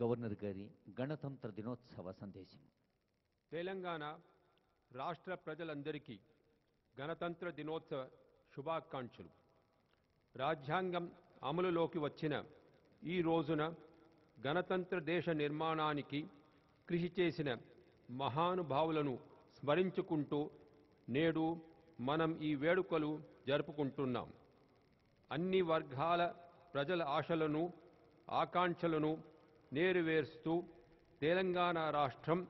Governor గారి గణతంత్ర దినోత్సవ సందేశం. తెలంగాణ రాష్ట్ర ప్రజలందరికీ గణతంత్ర దినోత్సవ శుభాకాంక్షలు. రాజ్యాంగం అమలులోకి వచ్చిన ఈ రోజున గణతంత్ర దేశ నిర్మాణానికి కృషి చేసిన మహానుభావులను స్మరించుకుంటూ నేడు మనం ఈ వేడుకలు జరుపుకుంటున్నాం. అన్ని వర్గాల ప్రజల ఆశలను ఆకాంక్షలను నెరవేరుస్తూ తెలంగాణ రాష్ట్రం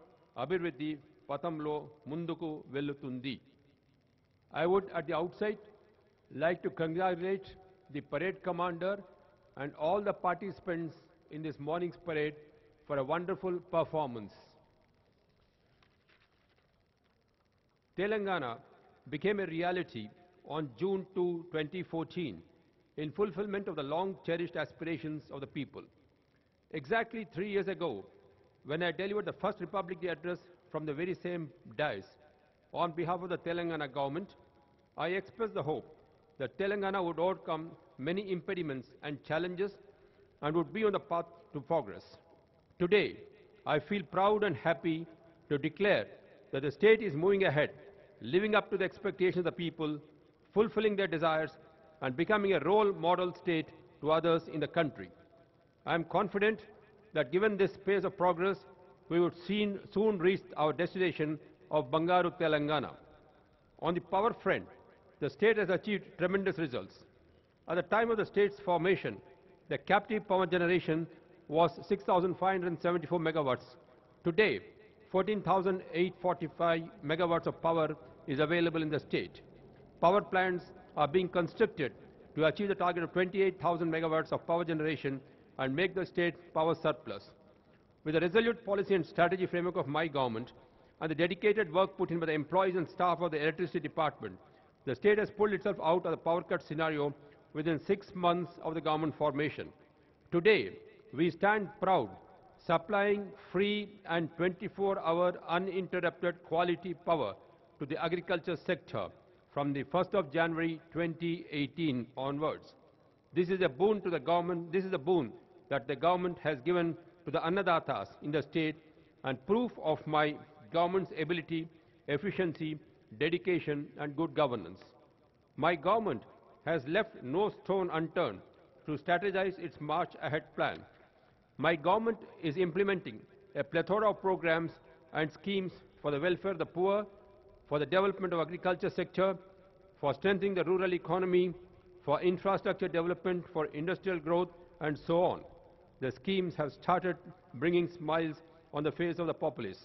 అభివృద్ధి పథంలో ముందుకు వెళ్తుంది. I would at the outset like to congratulate the parade commander and all the participants in this morning's parade for a wonderful performance. Telangana became a reality on June 2, 2014 in fulfillment of the long-cherished aspirations of the people. Exactly 3 years ago, when I delivered the first Republic Day address from the very same dais, on behalf of the Telangana government, I expressed the hope that Telangana would overcome many impediments and challenges and would be on the path to progress. Today, I feel proud and happy to declare that the state is moving ahead, living up to the expectations of the people, fulfilling their desires, and becoming a role model state to others in the country. I am confident that given this pace of progress, we would soon reach our destination of Bangaru Telangana. On the power front, the state has achieved tremendous results. At the time of the state's formation, the captive power generation was 6,574 megawatts. Today, 14,845 megawatts of power is available in the state. Power plants are being constructed to achieve the target of 28,000 megawatts of power generation and make the state power surplus. With the resolute policy and strategy framework of my government and the dedicated work put in by the employees and staff of the electricity department, the state has pulled itself out of the power cut scenario within 6 months of the government formation. Today, we stand proud, supplying free and 24-hour uninterrupted quality power to the agriculture sector from the 1st of January 2018 onwards. This is a boon to the government. This is a boon that the government has given to the Annadatas in the state and proof of my government's ability, efficiency, dedication and good governance. My government has left no stone unturned to strategize its march ahead plan. My government is implementing a plethora of programs and schemes for the welfare of the poor, for the development of agriculture sector, for strengthening the rural economy, for infrastructure development, for industrial growth, and so on. The schemes have started bringing smiles on the face of the populace.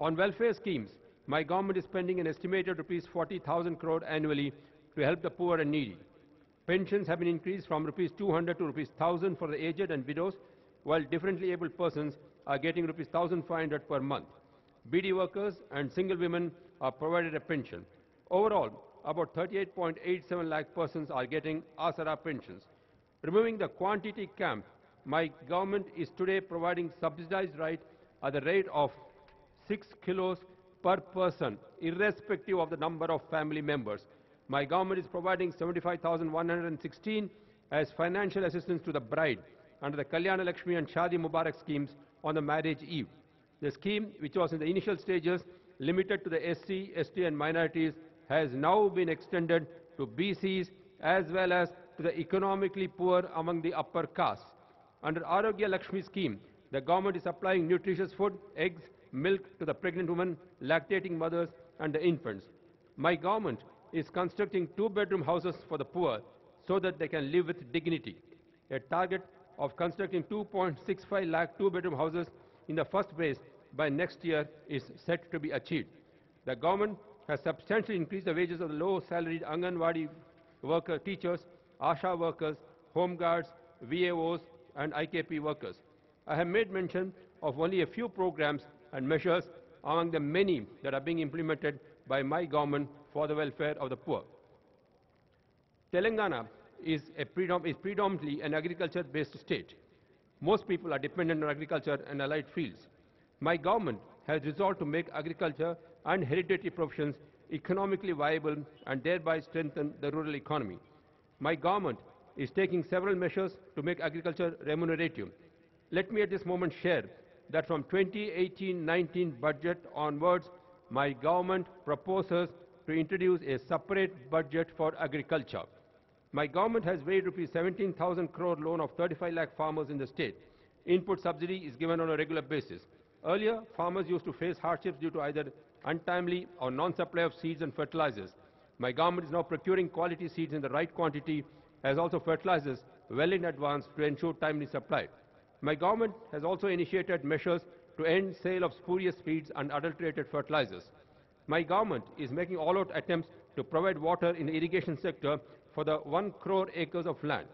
On welfare schemes, my government is spending an estimated rupees 40,000 crore annually to help the poor and needy. Pensions have been increased from rupees 200 to rupees 1,000 for the aged and widows, while differently abled persons are getting rupees 1,500 per month. BD workers and single women are provided a pension. Overall, about 38.87 lakh persons are getting Asara pensions. Removing the quantity camp, my government is today providing subsidized ride at the rate of 6 kilos per person, irrespective of the number of family members. My government is providing 75,116 as financial assistance to the bride under the Kalyana Lakshmi and Shadi Mubarak schemes on the marriage eve. The scheme, which was in the initial stages limited to the SC, ST and minorities, has now been extended to BCs as well as to the economically poor among the upper castes. Under Arogya Lakshmi scheme, the government is supplying nutritious food, eggs, milk to the pregnant women, lactating mothers and the infants. My government is constructing 2-bedroom houses for the poor so that they can live with dignity. A target of constructing 2.65 lakh 2-bedroom houses in the first phase by next year is set to be achieved. The government has substantially increased the wages of the low-salaried Anganwadi worker teachers, ASHA workers, home guards, VAOs and IKP workers. I have made mention of only a few programs and measures among the many that are being implemented by my government for the welfare of the poor. Telangana is predominantly an agriculture-based state. Most people are dependent on agriculture and allied fields. My government has resolved to make agriculture and hereditary professions economically viable and thereby strengthen the rural economy. My government is taking several measures to make agriculture remunerative. Let me at this moment share that from 2018-19 budget onwards, my government proposes to introduce a separate budget for agriculture. My government has waived rupees 17,000 crore loan of 35 lakh farmers in the state. Input subsidy is given on a regular basis. Earlier, farmers used to face hardships due to either untimely or non-supply of seeds and fertilizers. My government is now procuring quality seeds in the right quantity, as also fertilizers well in advance to ensure timely supply. My government has also initiated measures to end sale of spurious seeds and adulterated fertilizers. My government is making all-out attempts to provide water in the irrigation sector for the 1 crore acres of land.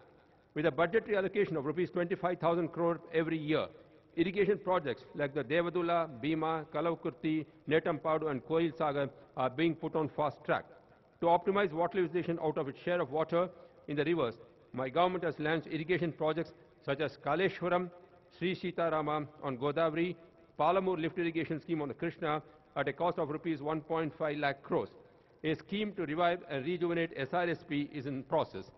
With a budgetary allocation of rupees 25,000 crore every year, irrigation projects like the Devadula, Bhima, Kalvakuntla, Netampadu and Koil Sagar are being put on fast track. To optimize water utilization out of its share of water in the rivers, my government has launched irrigation projects such as Kaleshwaram, Sri Sitarama on Godavari, Palamur lift irrigation scheme on the Krishna at a cost of rupees 1.5 lakh crores. A scheme to revive and rejuvenate SRSP is in process.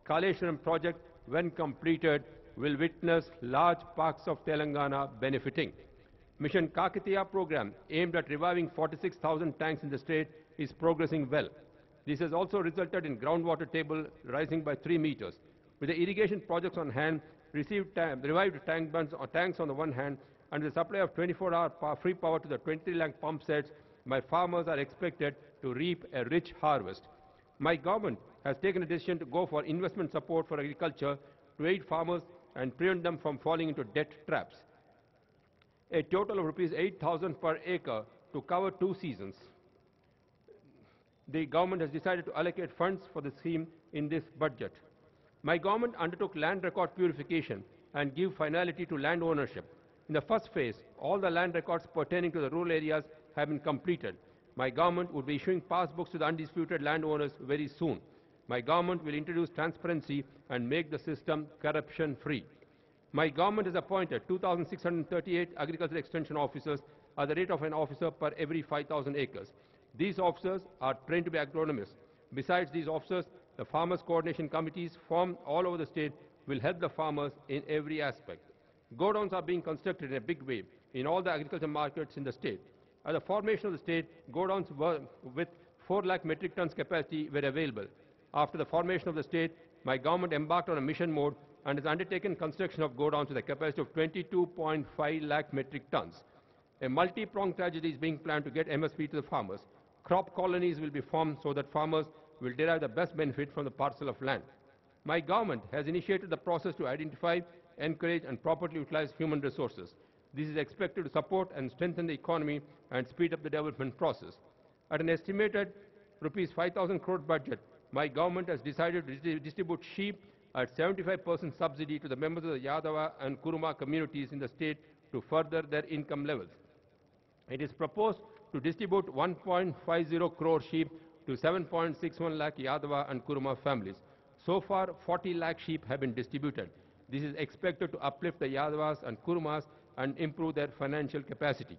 Kaleshwaram project, when completed, will witness large parts of Telangana benefiting. Mission Kakatiya program, aimed at reviving 46,000 tanks in the state, is progressing well. This has also resulted in groundwater table rising by 3 meters. With the irrigation projects on hand, revived tanks on the one hand, and the supply of 24-hour free power to the 23 lakh pump sets, my farmers are expected to reap a rich harvest. My government has taken a decision to go for investment support for agriculture to aid farmers and prevent them from falling into debt traps. A total of rupees 8,000 per acre to cover 2 seasons. The government has decided to allocate funds for the scheme in this budget. My government undertook land record purification and give finality to land ownership. In the first phase, all the land records pertaining to the rural areas have been completed. My government would be issuing passbooks to the undisputed landowners very soon. My government will introduce transparency and make the system corruption-free. My government has appointed 2,638 agricultural extension officers at the rate of an officer per every 5,000 acres. These officers are trained to be agronomists. Besides these officers, the farmers' coordination committees formed all over the state will help the farmers in every aspect. Godowns are being constructed in a big way in all the agriculture markets in the state. At the formation of the state, godowns with 4 lakh metric tons capacity were available. After the formation of the state, my government embarked on a mission mode and has undertaken construction of godowns with a capacity of 22.5 lakh metric tons. A multi-pronged strategy is being planned to get MSP to the farmers. Crop colonies will be formed so that farmers will derive the best benefit from the parcel of land. My government has initiated the process to identify, encourage and properly utilize human resources. This is expected to support and strengthen the economy and speed up the development process. At an estimated rupees 5,000 crore budget, my government has decided to distribute sheep at 75% subsidy to the members of the Yadav and Kuruma communities in the state to further their income levels. It is proposed to distribute 1.50 crore sheep to 7.61 lakh Yadava and Kuruma families. So far, 40 lakh sheep have been distributed. This is expected to uplift the Yadavas and Kurumas and improve their financial capacity.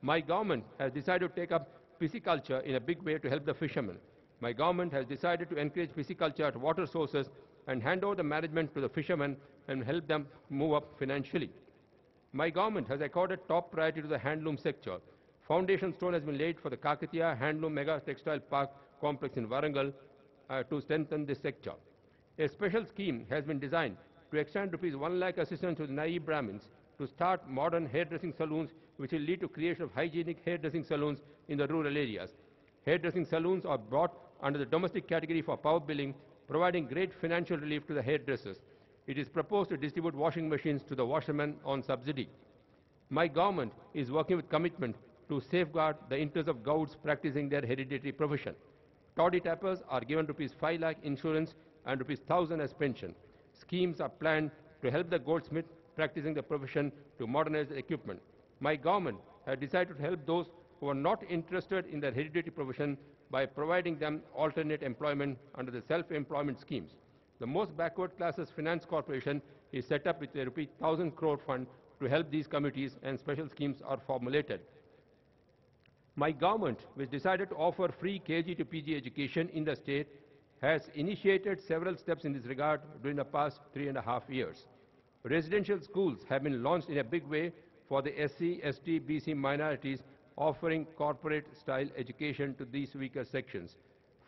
My government has decided to take up pisciculture in a big way to help the fishermen. My government has decided to encourage pisciculture at water sources and hand over the management to the fishermen and help them move up financially. My government has accorded top priority to the handloom sector. Foundation stone has been laid for the Kakatiya Handloom Mega Textile Park complex in Warangal to strengthen this sector. A special scheme has been designed to extend rupees 1 lakh assistance to the naive Brahmins to start modern hairdressing saloons, which will lead to creation of hygienic hairdressing saloons in the rural areas. Hairdressing saloons are brought under the domestic category for power billing, providing great financial relief to the hairdressers. It is proposed to distribute washing machines to the washermen on subsidy. My government is working with commitment to safeguard the interests of gouds practicing their hereditary profession. Toady tappers are given rupees 5 lakh insurance and rupees 1,000 as pension. Schemes are planned to help the goldsmith practicing the profession to modernize the equipment. My government has decided to help those who are not interested in their hereditary profession by providing them alternate employment under the self-employment schemes. The most backward classes finance corporation is set up with a rupee 1,000 crore fund to help these committees, and special schemes are formulated. My government, which decided to offer free KG to PG education in the state, has initiated several steps in this regard during the past 3.5 years. Residential schools have been launched in a big way for the SC, ST, BC minorities, offering corporate-style education to these weaker sections.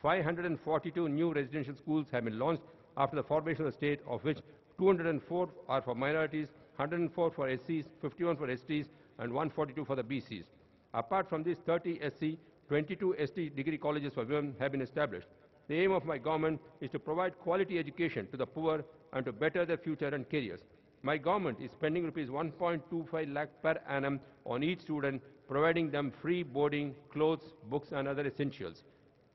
542 new residential schools have been launched after the formation of the state, of which 204 are for minorities, 104 for SCs, 51 for STs, and 142 for the BCs. Apart from these 30 SC, 22 ST degree colleges for women have been established. The aim of my government is to provide quality education to the poor and to better their future and careers. My government is spending rupees 1.25 lakh per annum on each student, providing them free boarding, clothes, books and other essentials.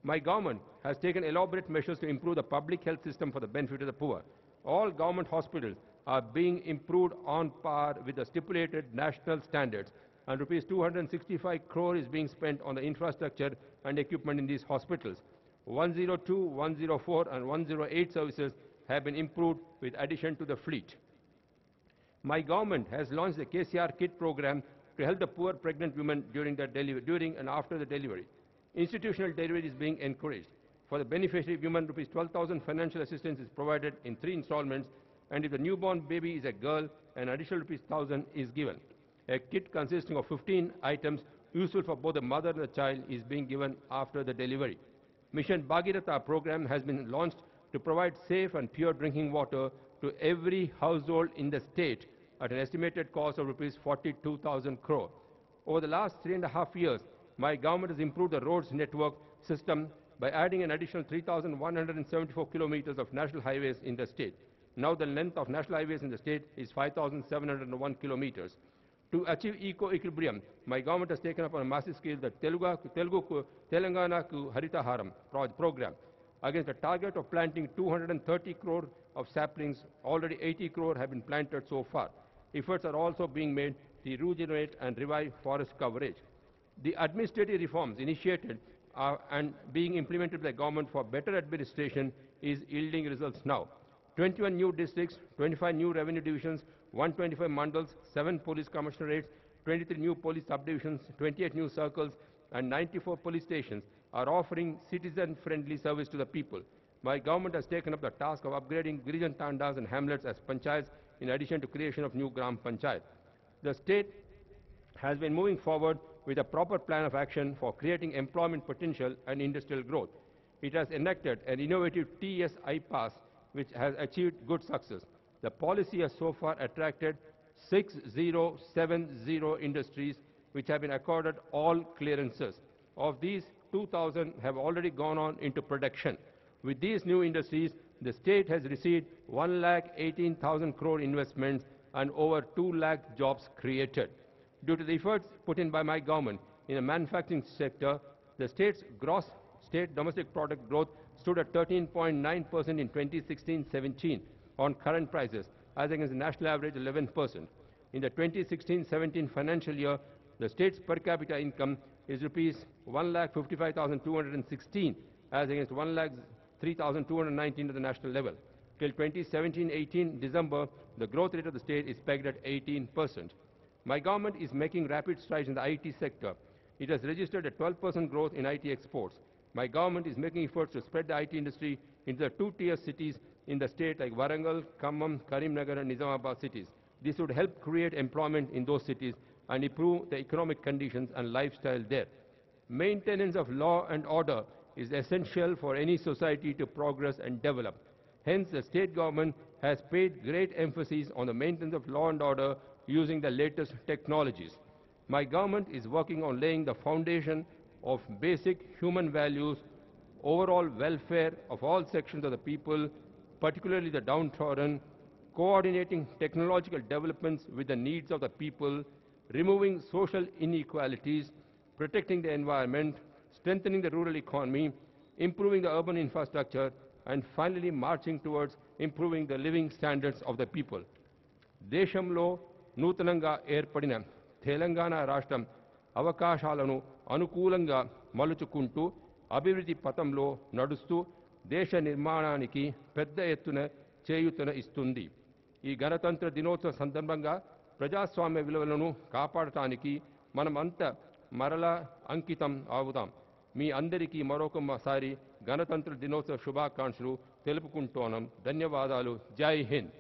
My government has taken elaborate measures to improve the public health system for the benefit of the poor. All government hospitals are being improved on par with the stipulated national standards, and rupees 265 crore is being spent on the infrastructure and equipment in these hospitals. 102, 104 and 108 services have been improved with addition to the fleet. My government has launched the KCR Kit program to help the poor pregnant women during and after the delivery. Institutional delivery is being encouraged. For the beneficiary women, rupees 12,000 financial assistance is provided in 3 installments, and if the newborn baby is a girl, an additional rupees 1,000 is given. A kit consisting of 15 items useful for both the mother and the child is being given after the delivery. Mission Bhagiratha program has been launched to provide safe and pure drinking water to every household in the state at an estimated cost of rupees 42,000 crore. Over the last 3.5 years, my government has improved the roads network system by adding an additional 3,174 kilometers of national highways in the state. Now the length of national highways in the state is 5,701 kilometers. To achieve eco-equilibrium, my government has taken up on a massive scale the Telangana Harita Haram program. Against a target of planting 230 crore of saplings, already 80 crore have been planted so far. Efforts are also being made to regenerate and revive forest coverage. The administrative reforms initiated and being implemented by the government for better administration is yielding results now. 21 new districts, 25 new revenue divisions, 125 mandals, 7 police commissionerates, 23 new police subdivisions, 28 new circles, and 94 police stations are offering citizen-friendly service to the people. My government has taken up the task of upgrading Girijan Tandas and hamlets as panchayats in addition to creation of new Gram Panchayat. The state has been moving forward with a proper plan of action for creating employment potential and industrial growth. It has enacted an innovative TSI pass which has achieved good success. The policy has so far attracted 6070 industries which have been accorded all clearances. Of these, 2,000 have already gone on into production. With these new industries, the state has received 1,18,000 crore investments and over 2 lakh jobs created. Due to the efforts put in by my government in the manufacturing sector, the state's gross state domestic product growth stood at 13.9% in 2016-17 on current prices, as against the national average 11%. In the 2016-17 financial year, the state's per capita income is rupees 1,55,216, as against 1,03,219 at the national level. Till 2017-18 December, the growth rate of the state is pegged at 18%. My government is making rapid strides in the IT sector. It has registered a 12% growth in IT exports. My government is making efforts to spread the IT industry into the 2-tier cities in the state like Warangal, Khammam, Karimnagar and Nizamabad cities. This would help create employment in those cities and improve the economic conditions and lifestyle there. Maintenance of law and order is essential for any society to progress and develop. Hence, the state government has paid great emphasis on the maintenance of law and order using the latest technologies. My government is working on laying the foundation of basic human values, overall welfare of all sections of the people, particularly the downtrodden, coordinating technological developments with the needs of the people, removing social inequalities, protecting the environment, strengthening the rural economy, improving the urban infrastructure, and finally marching towards improving the living standards of the people. దేశంలో నూతనంగా ఏర్పడిన తెలంగాణ రాష్ట్రం అవకాశాలను అనుకూలంగా మలుచుకుంటూ అభివృద్ధి పథంలో నడుస్తూ దేశ నిర్మాణానికి పెద్ద ఎత్తున చేయూతన ఇస్తుంది. ఈ గణతంత్ర దినోత్సవ సందర్భంగా ప్రజాస్వామ్య విలువలను కాపాడటానికి మనమంతా మరలా అంకితం అవుదాం. మీ అందరికీ మరొకసారి గణతంత్ర దినోత్సవ శుభాకాంక్షలు తెలుపుకుంటున్నాం. ధన్యవాదాలు. జై హింద్.